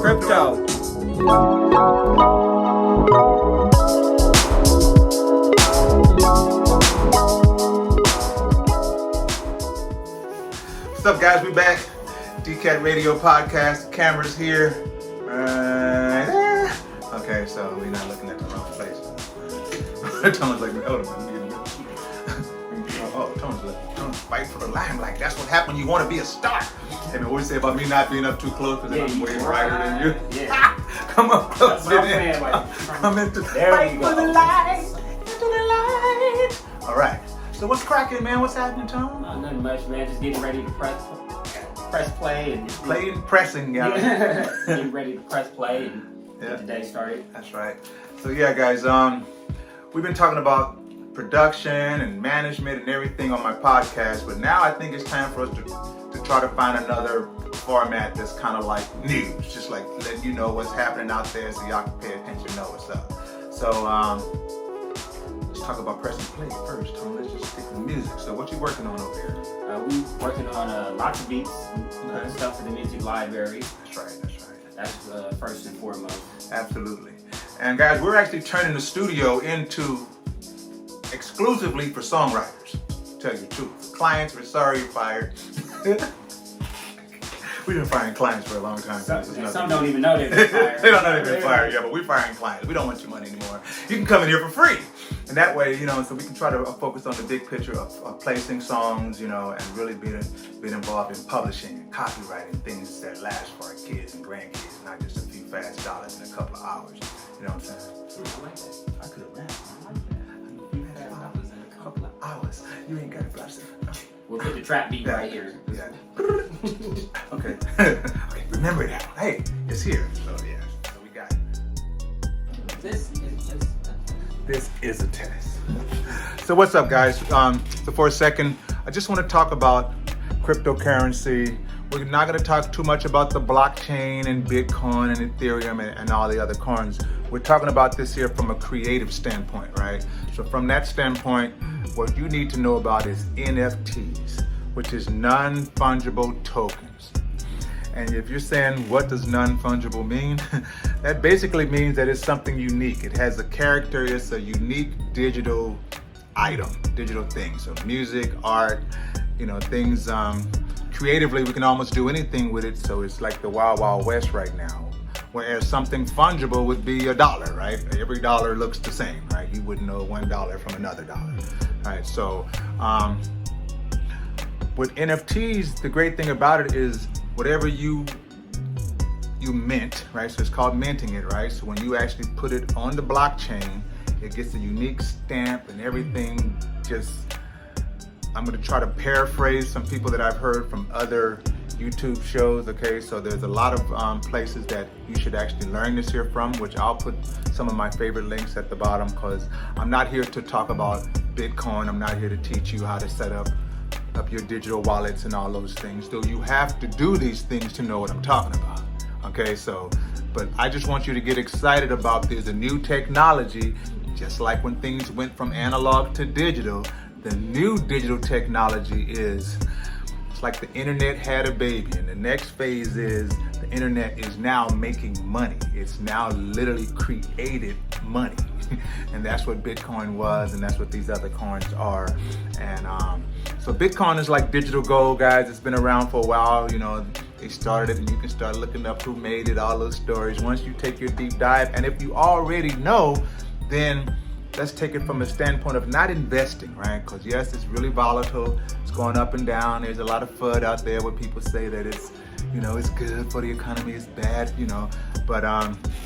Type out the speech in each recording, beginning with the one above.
crypto. What's up, guys? We back. DCat Radio Podcast. Camera's here. Okay, so we're not looking at the wrong place. Tone's like, Tone's fight for the limelight. That's what happens when you want to be a star. Hey man, what you say about me not being up too close because I'm way brighter than you? Yeah. Come up close. Come into fight for the light. Into the light. All right. So what's cracking, man? What's happening, Tone? Nothing much, man. Just getting ready to press play and pressing, yeah. getting ready to press play and get the day started. That's right. So yeah, guys, we've been talking about production and management and everything on my podcast, but now I think it's time for us to try to find another format that's kind of like news, just like letting you know what's happening out there so y'all can pay attention and know what's up. So let's talk about pressing play first, Tom. Let's just stick with music. So what you working on over here? We working on lots of beats, stuff for the music library. That's right. That's first and foremost. Absolutely. And guys, we're actually turning the studio into exclusively for songwriters, to tell you the truth. Clients, we're sorry you're fired. We've been firing clients for a long time. Some don't even know they've been fired. They don't know they've been fired, yeah, but we're firing clients. We don't want your money anymore. You can come in here for free. And that way, so we can try to focus on the big picture of placing songs, and really being involved in publishing and copywriting, things that last for our kids and grandkids, not just a few fast dollars in a couple of hours. You know what I'm saying? I like that. I could have rapped. I like that. A few fast dollars in a couple of hours. You ain't got to blast it. We'll put the trap beat right here. Yeah. Okay. Okay. Remember that. Hey, it's here. So yeah. So we got it. This is a test. So what's up, guys? So for a second, I just want to talk about cryptocurrency. We're not going to talk too much about the blockchain and Bitcoin and Ethereum and all the other coins. We're talking about this here from a creative standpoint, right? So from that standpoint, what you need to know about is NFTs, which is non-fungible tokens. And if you're saying, what does non-fungible mean? That basically means that it's something unique. It has a character, it's a unique digital item, digital thing. So music, art, things, creatively we can almost do anything with it. So it's like the Wild Wild West right now. Whereas something fungible would be $1, right? Every dollar looks the same, right? You wouldn't know $1 from another dollar, right? So with NFTs, the great thing about it is whatever you mint, right? So it's called minting it, right? So when you actually put it on the blockchain, it gets a unique stamp and everything. I'm going to try to paraphrase some people that I've heard from other YouTube shows, okay? So there's a lot of places that you should actually learn this here from, which I'll put some of my favorite links at the bottom, because I'm not here to talk about Bitcoin. I'm not here to teach you how to set up your digital wallets and all those things, though you have to do these things to know what I'm talking about, okay? So, but I just want you to get excited about there's a new technology, just like when things went from analog to digital. The new digital technology is, it's like the internet had a baby, and the next phase is the internet is now making money. It's now literally created money. And that's what Bitcoin was, and that's what these other coins are. And so Bitcoin is like digital gold, guys. It's been around for a while. They started it, and you can start looking up who made it, all those stories. Once you take your deep dive, and if you already know, then let's take it from a standpoint of not investing, right? Because yes, it's really volatile. It's going up and down. There's a lot of FUD out there where people say that it's, it's good for the economy, it's bad, But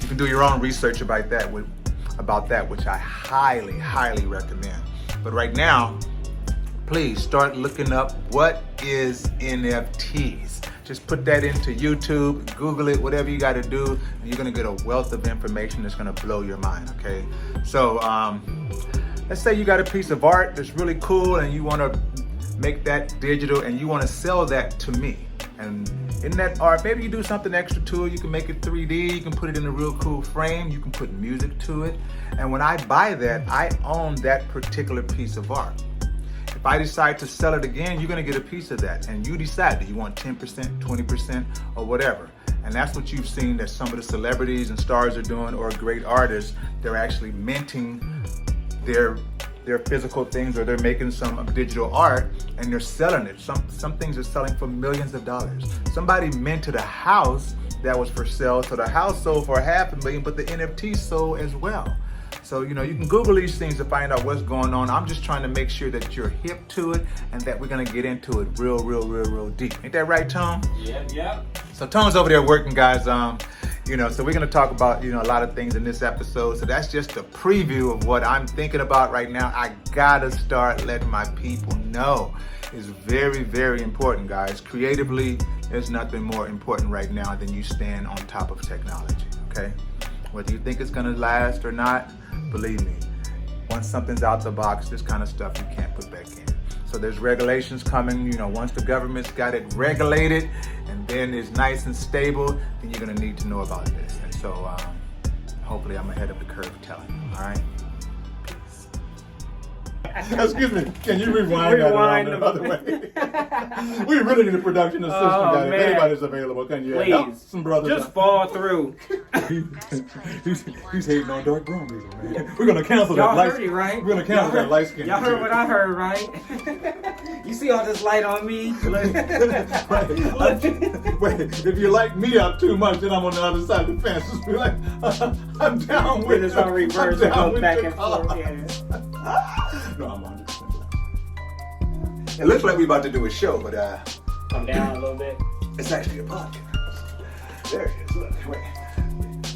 you can do your own research about that, which I highly, highly recommend. But right now, please start looking up what is NFTs. Just put that into YouTube, Google it, whatever you got to do, and you're going to get a wealth of information that's going to blow your mind, okay? So let's say you got a piece of art that's really cool and you want to make that digital and you want to sell that to me. And in that art, maybe you do something extra to it. You can make it 3D, you can put it in a real cool frame, you can put music to it. And when I buy that, I own that particular piece of art. If I decide to sell it again, you're gonna get a piece of that. And you decide, do you want 10%, 20%, or whatever. And that's what you've seen that some of the celebrities and stars are doing, or great artists. They're actually minting their physical things, or they're making some digital art and they're selling it. Some things are selling for millions of dollars. Somebody minted a house that was for sale, so the house sold for $500,000, but the NFT sold as well. So, you can Google these things to find out what's going on. I'm just trying to make sure that you're hip to it and that we're gonna get into it real deep. Ain't that right, Tone? Yeah. So Tone's over there working, guys. So we're gonna talk about, a lot of things in this episode. So that's just a preview of what I'm thinking about right now. I gotta start letting my people know. It's very, very important, guys. Creatively, there's nothing more important right now than you stand on top of technology, okay? Whether you think it's gonna last or not, believe me, once something's out the box, this kind of stuff you can't put back in. So there's regulations coming, once the government's got it regulated and then it's nice and stable, then you're gonna need to know about this. And so hopefully I'm ahead of the curve telling you, all right? Peace. Excuse me, can you rewind that around the other way? We really need a production assistant, guys. If anybody's available, can you help some brothers? Just fall through. He's hating on dark brown people, man. We're gonna cancel that light. Y'all heard it, right? We're gonna cancel that light skin. Y'all heard what I heard, right? You see all this light on me? Wait, if you light me up too much, then I'm on the other side of the fence. Just be like, I'm down with it. It's on reverse. It goes back and forth. Yeah. No, I'm 100% black. It looks like we're about to do a show, but Come down a little bit. it's actually a podcast. There it is. Look, wait.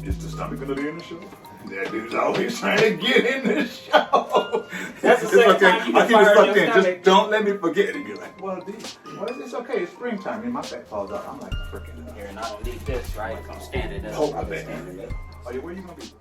Is the stomach gonna be in the show? That dude's always trying to get in the show. That's the second time you I'll keep it fired stuck your in. stomach. Just don't let me forget it. You're like, well, it's okay. It's springtime. And my fat falls out. I'm like, freaking. Here, and I don't need this, right? I'm standing up. Oh, I bet. Oh, yeah, where you gonna be?